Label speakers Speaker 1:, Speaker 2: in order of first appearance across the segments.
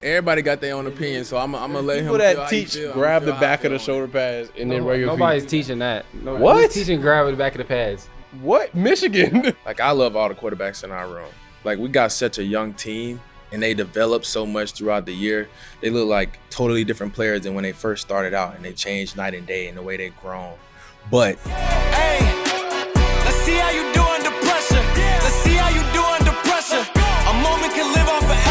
Speaker 1: Everybody got their own opinion, so I'm gonna let him.
Speaker 2: People
Speaker 1: feel
Speaker 2: that
Speaker 1: how he
Speaker 2: teach
Speaker 1: feel.
Speaker 2: grab the
Speaker 1: I'ma feel how I
Speaker 2: back of
Speaker 1: feel
Speaker 2: the
Speaker 1: on
Speaker 2: shoulder pads and then wear your
Speaker 3: Nobody's
Speaker 2: feet.
Speaker 3: teaching that.
Speaker 2: What?
Speaker 3: Who's teaching grab with the back of the pads?
Speaker 2: What? Michigan?
Speaker 1: Like, I love all the quarterbacks in our room. Like, we got such a young team, and they developed so much throughout the year. They look like totally different players than when they first started out, and they changed night and day in the way they've grown. But
Speaker 4: Hey, let's see how you do under pressure. Let's see how you do under pressure. A moment can live on forever.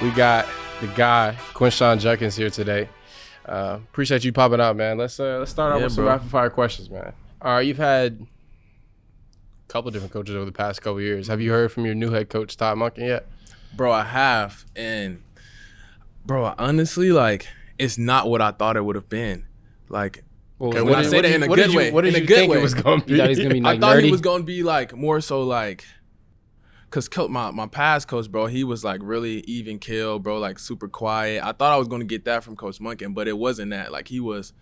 Speaker 2: We got the guy, Quinshon Judkins, here today. Appreciate you popping out, man. Let's start out with some rapid fire questions, man. All right, you've had a couple different coaches over the past couple years. Have you heard from your new head coach, Todd Monken, yet?
Speaker 1: bro, I have, and bro, honestly, like, it's not what I thought it would have been. Like,
Speaker 2: Okay,
Speaker 1: when I say that in a good way,
Speaker 2: What did
Speaker 1: in a
Speaker 2: you
Speaker 1: good
Speaker 2: think
Speaker 1: way.
Speaker 2: it was going to
Speaker 3: You thought he was
Speaker 2: be?
Speaker 3: gonna be
Speaker 1: I
Speaker 3: like
Speaker 1: thought
Speaker 3: nerdy?
Speaker 1: he was gonna be like more so like, cause my past coach, bro, he was like really even keel, bro, like super quiet. I thought I was gonna get that from Coach Monken, but it wasn't that. Like, he was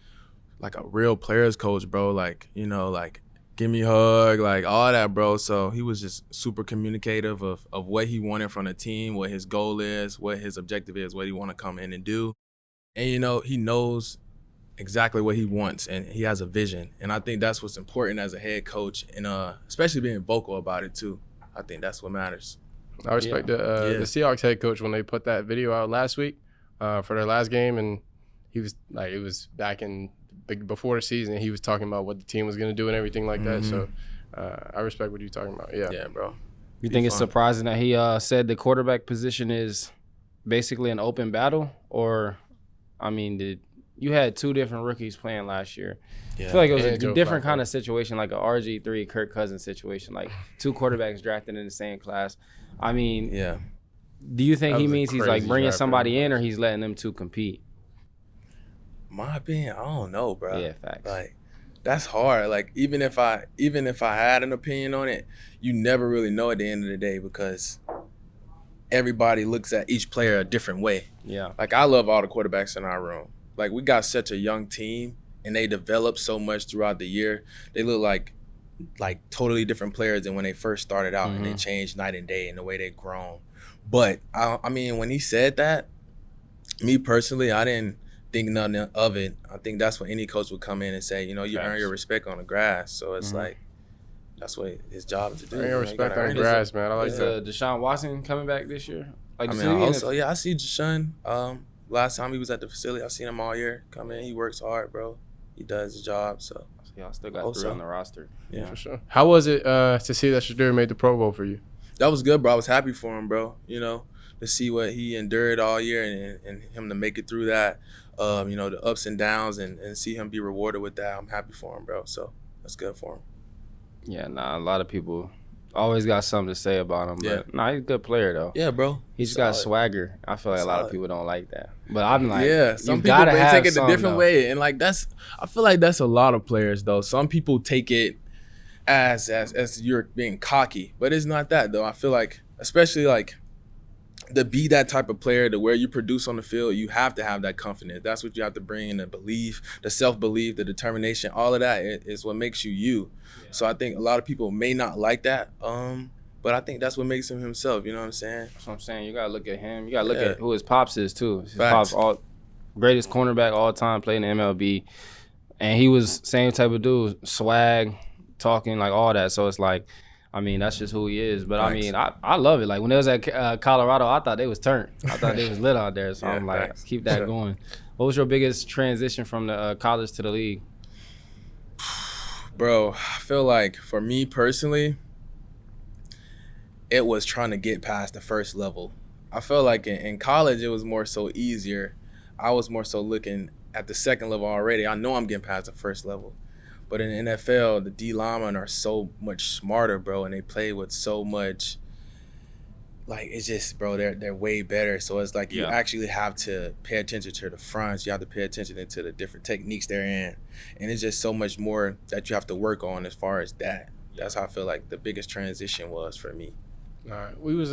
Speaker 1: like a real players coach, bro. Like, you know, like, give me a hug, like all that, bro. So he was just super communicative of what he wanted from the team, what his goal is, what his objective is, what he want to come in and do. And, you know, he knows exactly what he wants, and he has a vision. And I think that's what's important as a head coach, and especially being vocal about it too. I think that's what matters.
Speaker 2: I respect the Seahawks head coach when they put that video out last week for their last game, and he was like, it was back in before the season. He was talking about what the team was going to do and everything like that. So I respect what you're talking about.
Speaker 1: Yeah, bro.
Speaker 3: You think it's surprising that he said the quarterback position is basically an open battle? Or, I mean, you had two different rookies playing last year.
Speaker 1: Yeah.
Speaker 3: I feel like it was
Speaker 2: And
Speaker 3: a
Speaker 2: Joe
Speaker 3: different
Speaker 2: Flacco.
Speaker 3: kind of situation, like a RG3 Kirk Cousins situation, like two quarterbacks drafted in the same class. I mean,
Speaker 1: Yeah.
Speaker 3: do you think
Speaker 2: That
Speaker 3: he
Speaker 2: was a
Speaker 3: means he's like
Speaker 2: crazy
Speaker 3: bringing
Speaker 2: draft,
Speaker 3: somebody in, or he's letting them two compete?
Speaker 1: My opinion, I don't know, bro.
Speaker 3: Yeah, facts.
Speaker 1: Like, that's hard. Like, even if I had an opinion on it, you never really know at the end of the day, because everybody looks at each player a different way.
Speaker 3: Yeah.
Speaker 1: Like, I love all the quarterbacks in our room. Like, we got such a young team, and they developed so much throughout the year. They look like totally different players than when they first started out, and they changed night and day in the way they've grown. But I mean, when he said that, me personally, I didn't think nothing of it. I think that's what any coach would come in and say, you know, you earn your respect on the grass. So it's like, that's what his job is to do.
Speaker 2: Earn your
Speaker 1: You
Speaker 2: respect
Speaker 1: gotta
Speaker 2: on
Speaker 1: earn
Speaker 2: the
Speaker 1: it.
Speaker 2: grass, man. I like
Speaker 3: Is
Speaker 2: that.
Speaker 3: Deshaun Watson coming back this year? Like,
Speaker 1: I
Speaker 3: the
Speaker 1: mean,
Speaker 3: city
Speaker 1: also, yeah, I see Quinshon. Last time he was at the facility, I seen him all year. Come in, he works hard, bro. He does his job, so.
Speaker 3: y'all still got
Speaker 1: Also.
Speaker 3: three on the roster.
Speaker 1: Yeah.
Speaker 2: For sure. How was it to see that Shedeur made the Pro Bowl for you?
Speaker 1: That was good, bro. I was happy for him, bro. You know, to see what he endured all year, and him to make it through that, you know, the ups and downs, and see him be rewarded with that. I'm happy for him, bro. So that's good for him.
Speaker 3: Yeah, a lot of people always got something to say about him.
Speaker 1: Yeah.
Speaker 3: But he's a good player, though.
Speaker 1: Yeah, bro.
Speaker 3: He's got
Speaker 1: Solid.
Speaker 3: swagger. I feel like a lot of
Speaker 1: Solid.
Speaker 3: people don't like that. But I'm like,
Speaker 1: Yeah, some
Speaker 3: you
Speaker 1: people
Speaker 3: gotta
Speaker 1: may
Speaker 3: have
Speaker 1: take it a
Speaker 3: some,
Speaker 1: different
Speaker 3: though.
Speaker 1: way, and like I feel like that's a lot of players though. Some people take it as you're being cocky, but it's not that though. I feel like, especially like, to be that type of player, to where you produce on the field, you have to have that confidence. That's what you have to bring in, the belief, the self-belief, the determination. All of that is what makes you you. Yeah. So I think a lot of people may not like that, but I think that's what makes him himself. You know what I'm saying?
Speaker 3: That's what I'm saying. You gotta look at him. You gotta look at who his pops is too. His
Speaker 1: Facts.
Speaker 3: pops, greatest cornerback all time, played in the MLB, and he was same type of dude, swag, talking, like all that. So it's like, I mean, that's just who he is. But
Speaker 1: Facts.
Speaker 3: I mean, I love it. Like when they was at Colorado, I thought they was turned. I thought they was lit out there. So
Speaker 1: Yeah,
Speaker 3: I'm like,
Speaker 1: facts.
Speaker 3: keep that going. What was your biggest transition from the college to the league?
Speaker 1: Bro, I feel like for me personally, it was trying to get past the first level. I felt like in college, it was more so easier. I was more so looking at the second level already. I know I'm getting past the first level. But in the NFL, the D linemen are so much smarter, bro, and they play with so much, like, it's just, bro, they're way better. So it's like you actually have to pay attention to the fronts. You have to pay attention to the different techniques they're in. And it's just so much more that you have to work on as far as that. That's how I feel like the biggest transition was for me.
Speaker 2: All right. We was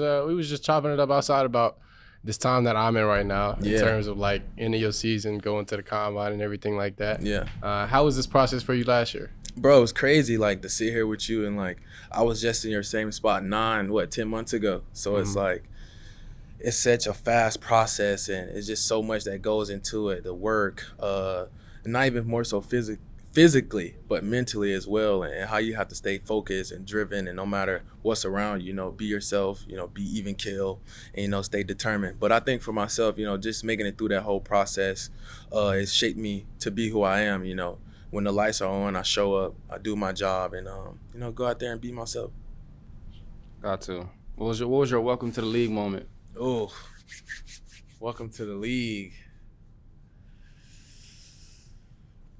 Speaker 2: just chopping it up outside about this time that I'm in right now in terms of like end of your season, going to the combine and everything like that.
Speaker 1: Yeah.
Speaker 2: How was this process for you last year?
Speaker 1: Bro, it was crazy, like, to sit here with you and, like, I was just in your same spot 10 months ago. So it's like, it's such a fast process, and it's just so much that goes into it, the work, not even more so physically, but mentally as well, and how you have to stay focused and driven, and no matter what's around you, be yourself, be even keel, and, stay determined. But I think for myself, just making it through that whole process, it's shaped me to be who I am, When the lights are on, I show up, I do my job, and go out there and be myself.
Speaker 3: Got to. What was your welcome to the league moment?
Speaker 1: Oh, welcome to the league.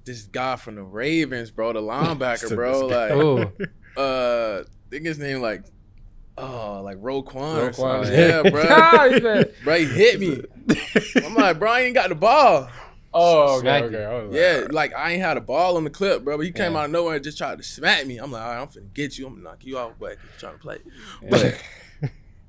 Speaker 1: This guy from the Ravens, bro, the linebacker, bro, I think his name like Roquan or something. Yeah, bro. Bro, he hit me. I'm like, bro, I ain't got the ball.
Speaker 2: Oh, okay.
Speaker 1: Yeah, like I ain't had a ball on the clip, bro. But he came out of nowhere and just tried to smack me. I'm like, all right, I'm finna get you. I'm gonna knock you out, but you're trying to play. But,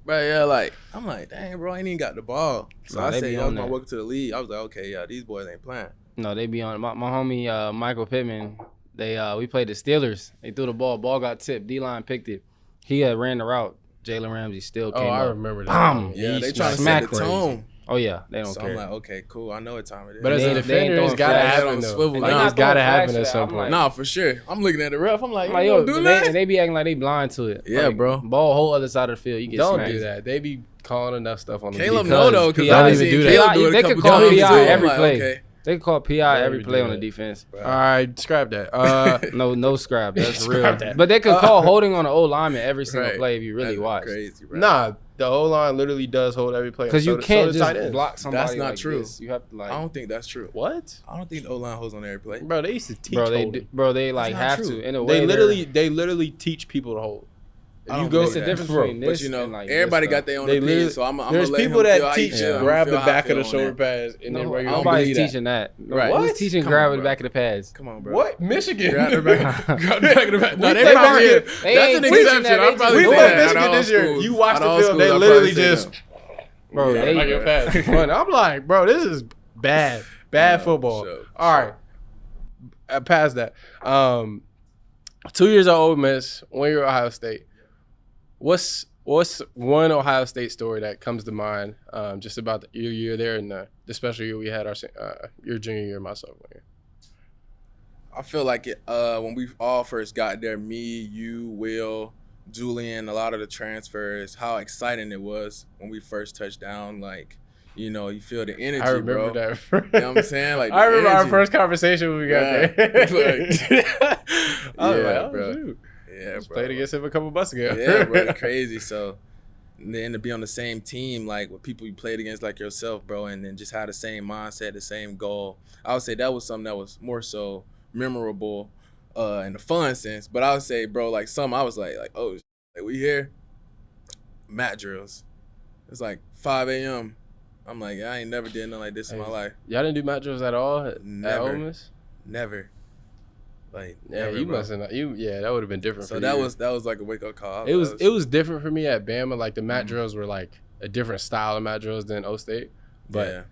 Speaker 1: bro, yeah, I'm like, dang, bro, I ain't even got the ball. So I said, that was my welcome to the league. I was like, okay, yeah, these boys ain't playing.
Speaker 3: No, they be on. My homie Michael Pittman, we played the Steelers. They threw the ball. Ball got tipped. D-line picked it. He had ran the route. Jalen Ramsey still came up.
Speaker 2: I remember that.
Speaker 3: Bam!
Speaker 1: Yeah, they trying to set the tone.
Speaker 3: Oh, yeah. They don't
Speaker 1: so
Speaker 3: care.
Speaker 1: I'm like, okay, cool. I know what time it is.
Speaker 2: But as a defender, it's got to happen, though. It's got to happen at some point.
Speaker 1: Nah, for sure. I'm looking at the ref. I'm like, yo, do that?
Speaker 3: They be acting like they blind to it.
Speaker 1: Yeah, bro.
Speaker 3: Ball whole other side of the field. You get
Speaker 2: Don't
Speaker 3: smacked.
Speaker 2: do that. They be calling enough stuff on the
Speaker 1: Caleb know, though, because I
Speaker 2: don't even do that.
Speaker 3: They could call PI every play.
Speaker 1: Okay.
Speaker 3: They could call PI every play on the defense.
Speaker 2: All right, scrap that.
Speaker 3: No scrap. That's real. But they could call holding on the old lineman every single play if you really watch.
Speaker 1: Crazy, bro.
Speaker 2: Nah, the O-line literally does hold every play.
Speaker 3: Because you can't just block somebody.
Speaker 1: That's not
Speaker 3: like
Speaker 1: true.
Speaker 3: This. You have to
Speaker 1: I don't think that's true.
Speaker 2: What?
Speaker 1: I don't think the O-line holds on every play.
Speaker 2: Bro, they used to teach
Speaker 3: holding. They have
Speaker 1: true.
Speaker 3: to. In a way,
Speaker 2: they literally teach people to hold.
Speaker 3: It's the difference between this and
Speaker 1: everybody got their own opinion, so I'm
Speaker 2: there's
Speaker 1: let
Speaker 2: people
Speaker 1: him
Speaker 2: that
Speaker 1: feel
Speaker 2: teach
Speaker 1: how
Speaker 2: grab the back of the shoulder pads and then where you
Speaker 3: nobody's teaching that.
Speaker 1: Right.
Speaker 3: Who's teaching grab the back of the pads?
Speaker 1: Come on, bro.
Speaker 2: What? Michigan.
Speaker 1: Grab the back of the pads. No,
Speaker 2: they probably
Speaker 1: that's an exception. I'm probably
Speaker 2: we
Speaker 1: saying
Speaker 2: played Michigan this year. You watch the film, they literally just I'm like, bro, this is bad football. All right, past that. 2 years at Ole Miss, 1 year at Ohio State. What's one Ohio State story that comes to mind just about your year there and the special year we had your junior year, my sophomore year?
Speaker 1: I feel like when we all first got there, me, you, Will, Julian, a lot of the transfers, how exciting it was when we first touched down. Like, you feel the energy,
Speaker 2: I remember
Speaker 1: bro.
Speaker 2: that.
Speaker 1: You know what I'm saying? Like,
Speaker 2: I remember our first conversation when we got there.
Speaker 1: Bro. Yeah,
Speaker 2: Just
Speaker 1: bro.
Speaker 2: played against him a couple months ago.
Speaker 1: Yeah, bro, it's crazy. So then to be on the same team, like with people you played against like yourself, bro, and then just have the same mindset, the same goal. I would say that was something that was more so memorable in the fun sense. But I would say, bro, like I was like, oh, like we here? Mat drills. It's like 5 a.m. I'm like, I ain't never did nothing like this in my life.
Speaker 2: Y'all didn't do mat drills at all at Ole Miss?
Speaker 1: Never. Like,
Speaker 2: yeah,
Speaker 1: never,
Speaker 2: you
Speaker 1: bro.
Speaker 2: mustn't. That would have been different.
Speaker 1: So
Speaker 2: for
Speaker 1: that
Speaker 2: you.
Speaker 1: was like a wake up call.
Speaker 2: It was different for me at Bama. Like the mat drills were like a different style of mat drills than O State, but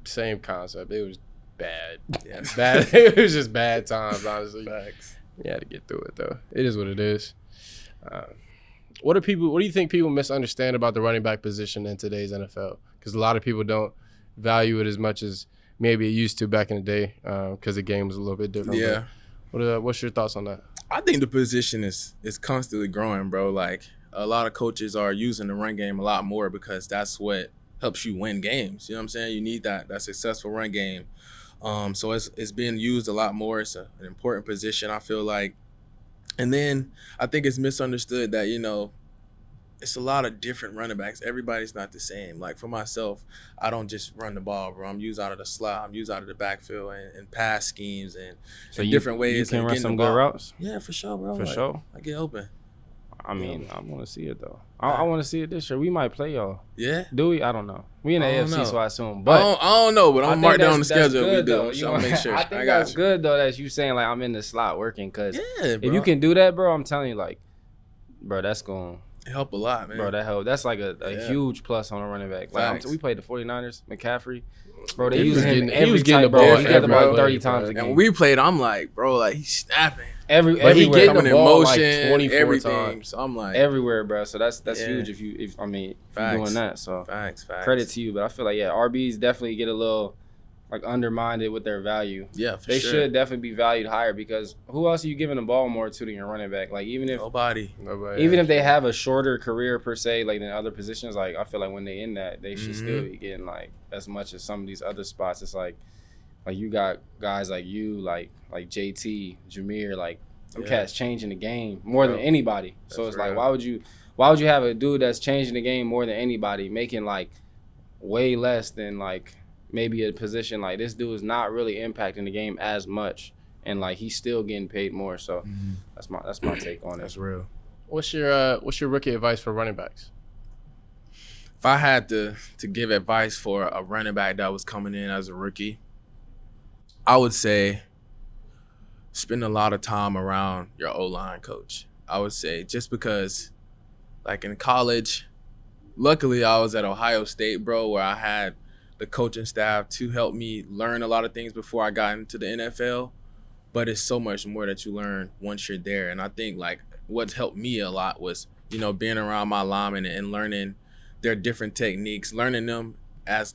Speaker 2: same concept. It was bad. Yeah, bad. It was just bad times. Honestly,
Speaker 1: facts.
Speaker 2: You had to get through it though. It is what it is. What do you think people misunderstand about the running back position in today's NFL? Because a lot of people don't value it as much as maybe it used to back in the day, because the game was a little bit different.
Speaker 1: Yeah.
Speaker 2: What's your thoughts on that?
Speaker 1: I think the position is constantly growing, bro. Like a lot of coaches are using the run game a lot more because that's what helps you win games. You know what I'm saying? You need that successful run game. So it's being used a lot more. It's an important position, I feel like. And then I think it's misunderstood that, it's a lot of different running backs. Everybody's not the same. Like for myself, I don't just run the ball, bro. I'm used out of the slot. I'm used out of the backfield and pass schemes and different ways.
Speaker 3: You can run some good routes?
Speaker 1: Yeah, for sure, bro.
Speaker 3: For sure.
Speaker 1: I get open.
Speaker 3: I mean, I want to see it, though. I want to see it this year. We might play y'all.
Speaker 1: Yeah?
Speaker 3: Do we? I don't know. We in the AFC, so I assume.
Speaker 1: But I don't know, but I'm marked down on the schedule.
Speaker 3: Good,
Speaker 1: we do.
Speaker 3: Though.
Speaker 1: So I'll make sure.
Speaker 3: I think that's good, though, that you saying, like, I'm in the slot working. Because
Speaker 1: if
Speaker 3: you can do that, bro, I'm telling you, like, bro, that's going
Speaker 1: to help a lot, man.
Speaker 3: Bro, that help. That's like a huge plus on a running back. Like, we played the 49ers, McCaffrey. Bro, they use him every time, bro. He got the ball 30 times a game.
Speaker 1: And when we played, I'm like, bro, like, he's snapping.
Speaker 3: everywhere.
Speaker 2: he get
Speaker 1: coming
Speaker 2: the
Speaker 1: in
Speaker 2: ball
Speaker 1: motion,
Speaker 2: like 24
Speaker 1: everything.
Speaker 2: times.
Speaker 1: So I'm like,
Speaker 3: everywhere, bro. So that's
Speaker 1: Yeah.
Speaker 3: huge if you're
Speaker 1: Facts.
Speaker 3: doing that. So
Speaker 1: facts.
Speaker 3: credit to you, but I feel like RBs definitely get a little like undermined with their value.
Speaker 1: Yeah, for
Speaker 3: They
Speaker 1: sure.
Speaker 3: should definitely be valued higher because who else are you giving the ball more to than your running back? Like even if
Speaker 1: Nobody.
Speaker 3: if they have a shorter career per se, like than other positions, like I feel like when they in that, they should still be getting like as much as some of these other spots. It's like you got guys like you, like JT, Jameer, like them cats changing the game more than anybody. So it's like why would you have a dude that's changing the game more than anybody, making like way less than like maybe a position like this dude is not really impacting the game as much, and like he's still getting paid more. So that's my take on it.
Speaker 1: That's real.
Speaker 2: What's your rookie advice for running backs?
Speaker 1: If I had to give advice for a running back that was coming in as a rookie, I would say spend a lot of time around your O-line coach. I would say just because, like in college, luckily I was at Ohio State, bro, where I had the coaching staff to help me learn a lot of things before I got into the NFL. But it's so much more that you learn once you're there. And I think like what's helped me a lot was, being around my linemen and learning their different techniques, learning them as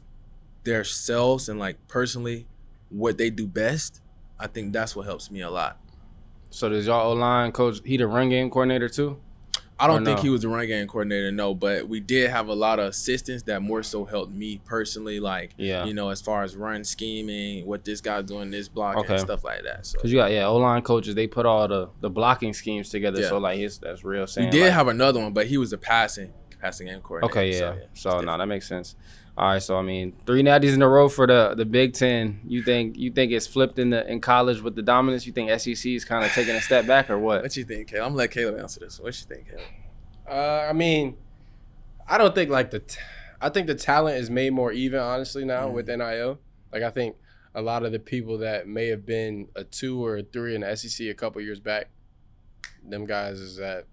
Speaker 1: their selves and like personally what they do best. I think that's what helps me a lot.
Speaker 3: So does y'all O-line coach, he the run game coordinator too?
Speaker 1: I don't think he was the run game coordinator, no, but we did have a lot of assistants that more so helped me personally, like, as far as run scheming, what this guy's doing, this blocking, and stuff like that. So.
Speaker 3: Because you got, O-line coaches, they put all the blocking schemes together, so, like, that's real saying.
Speaker 1: We did have another one, but he was a passing game coordinator.
Speaker 3: Okay, So that makes sense. All right, so, 3 natties in a row for the Big Ten. You think it's flipped in college with the dominance? You think SEC is kind of taking a step back or what?
Speaker 1: What you think, Caleb? I'm going to let Caleb answer this. What you think, Caleb?
Speaker 2: I don't think I think the talent is made more even, honestly, now with NIL. Like, I think a lot of the people that may have been a 2 or a 3 in the SEC a couple years back, them guys is at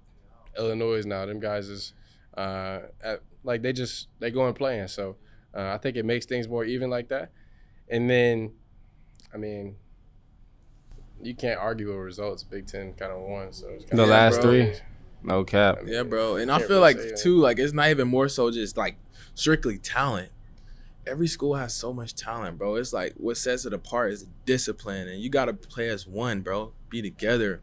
Speaker 2: Illinois now. Them guys is they go and playing. So I think it makes things more even like that. And then, you can't argue with results. Big Ten kind of won. So it's
Speaker 3: the last 3. No cap.
Speaker 1: Yeah, bro. And I feel like, too, like, it's not even more so just, like, strictly talent. Every school has so much talent, bro. It's like what sets it apart is discipline, and you got to play as one, bro. Be together.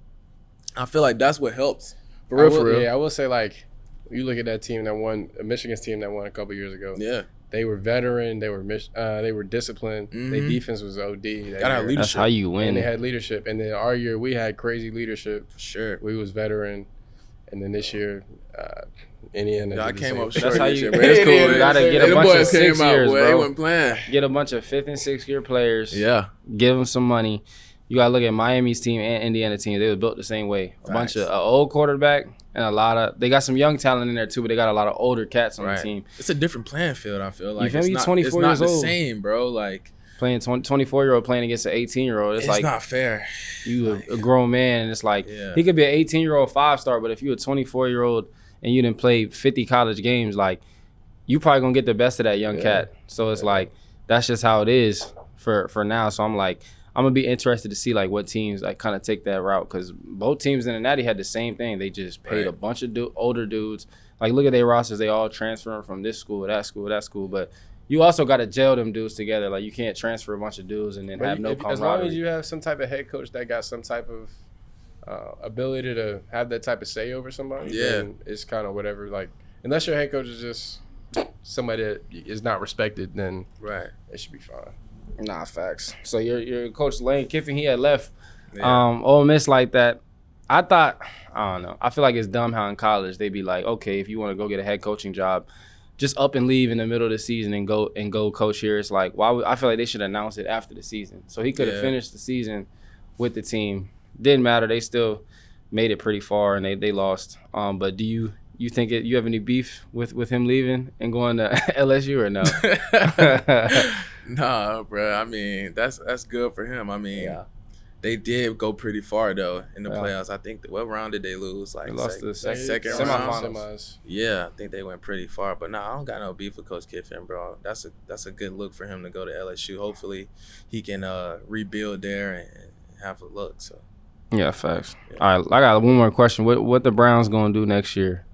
Speaker 1: I feel like that's what helps. For real.
Speaker 2: Yeah, I will say, like, you look at that team that won, Michigan's team that won a couple years ago.
Speaker 1: Yeah.
Speaker 2: They were veteran. They were disciplined. Their defense was OD.
Speaker 1: Gotta have leadership.
Speaker 3: That's how you win.
Speaker 2: And they had leadership. And then our year, we had crazy leadership.
Speaker 1: For sure.
Speaker 2: We was veteran. And then this year, Indiana.
Speaker 1: I came up
Speaker 3: That's
Speaker 1: short
Speaker 3: how
Speaker 1: this
Speaker 3: you.
Speaker 1: year, man. It's cool.
Speaker 3: You gotta get a bunch of 6 years,
Speaker 1: They
Speaker 3: bro.
Speaker 1: wasn't playing.
Speaker 3: Get a bunch of 5th and 6th year players.
Speaker 1: Yeah.
Speaker 3: Give them some money. You gotta look at Miami's team and Indiana team. They were built the same way. A bunch of old quarterback and they got some young talent in there too, but they got a lot of older cats on the team.
Speaker 1: It's a different playing field. I feel like
Speaker 3: You feel me? 24
Speaker 1: it's not
Speaker 3: years
Speaker 1: the
Speaker 3: old.
Speaker 1: same, bro. Like
Speaker 3: playing 24-year-old playing against an 18-year-old. It's like
Speaker 1: not fair.
Speaker 3: You a grown man, and it's like he could be an 18-year-old 5-star, but if you a 24-year-old and you didn't play 50 college games, like you probably gonna get the best of that young cat. So it's like that's just how it is for now. So I'm like, I'm gonna be interested to see like what teams like kind of take that route, because both teams in the Natty had the same thing. They just paid a bunch of older dudes. Like look at their rosters, they all transferring from this school, that school, that school. But you also got to gel them dudes together. Like you can't transfer a bunch of dudes and then have no camaraderie.
Speaker 2: As long as you have some type of head coach that got some type of ability to have that type of say over somebody, then it's kind of whatever. Like unless your head coach is just somebody that is not respected, then it should be fine.
Speaker 3: Nah, facts. So your coach Lane Kiffin, he had left Ole Miss like that. I don't know. I feel like it's dumb how in college they be like, okay, if you want to go get a head coaching job, just up and leave in the middle of the season and go coach here. It's like, I feel like they should announce it after the season. So he could have finished the season with the team. Didn't matter. They still made it pretty far and they lost. But do you think you have any beef with him leaving and going to LSU or no?
Speaker 1: Nah, bro. I mean, that's good for him. I mean, they did go pretty far though in the playoffs. I think what round did they lose? Like
Speaker 3: they lost the
Speaker 1: second
Speaker 3: semifinals.
Speaker 1: Round. Yeah, I think they went pretty far. But I don't got no beef with Coach Kiffin, bro. That's a good look for him to go to LSU. Hopefully, he can rebuild there and have a look. So
Speaker 3: Yeah, facts. All right, I got one more question. What the Browns gonna do next year?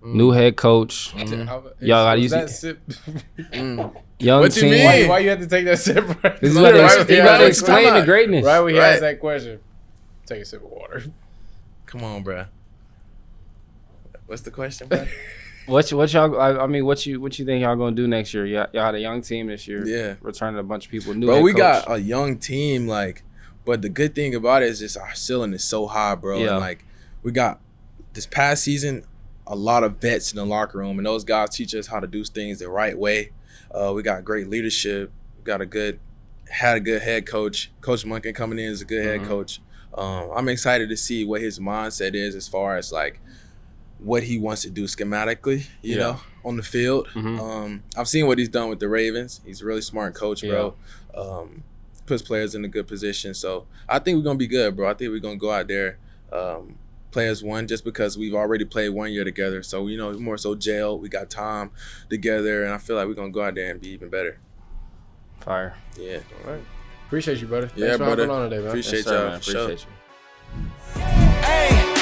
Speaker 3: New head coach. Y'all gotta use
Speaker 2: that sip.
Speaker 3: young
Speaker 1: What you
Speaker 3: team.
Speaker 1: mean?
Speaker 2: Why you have to take that sip? Right?
Speaker 3: This is
Speaker 1: Right,
Speaker 3: what you gotta
Speaker 1: right,
Speaker 3: explain
Speaker 1: right.
Speaker 3: the greatness.
Speaker 2: Right when he
Speaker 1: Right.
Speaker 2: asked that question, take a sip of water.
Speaker 1: Come on, bro. What's the question, bro?
Speaker 3: What y'all? I mean, what you think y'all gonna do next year? Y'all had a young team this year.
Speaker 1: Yeah.
Speaker 3: Returning a bunch of people. New
Speaker 1: Bro,
Speaker 3: head
Speaker 1: we
Speaker 3: coach.
Speaker 1: got a young team, like, but the good thing about it is just our ceiling is so high, bro.
Speaker 3: Yeah.
Speaker 1: And like, we got this past season a lot of vets in the locker room, and those guys teach us how to do things the right way. We got great leadership. We got had a good head coach. Coach Monken coming in is a good head coach. I'm excited to see what his mindset is as far as like what he wants to do schematically, you know, on the field. I've seen what he's done with the Ravens. He's a really smart coach, bro. Puts players in a good position. So I think we're going to be good, bro. I think we're going to go out there, play as one, just because we've already played 1 year together. So, you know, more so jail. We got time together, and I feel like we're going to go out there and be even better.
Speaker 3: Fire.
Speaker 1: Yeah.
Speaker 2: All right. Appreciate you, brother.
Speaker 1: Yeah,
Speaker 2: Thanks for
Speaker 1: brother.
Speaker 2: hopping on today, man.
Speaker 1: Appreciate
Speaker 3: Yes, sir,
Speaker 1: y'all.
Speaker 3: man.
Speaker 1: For sure.
Speaker 3: Appreciate you.
Speaker 4: Hey.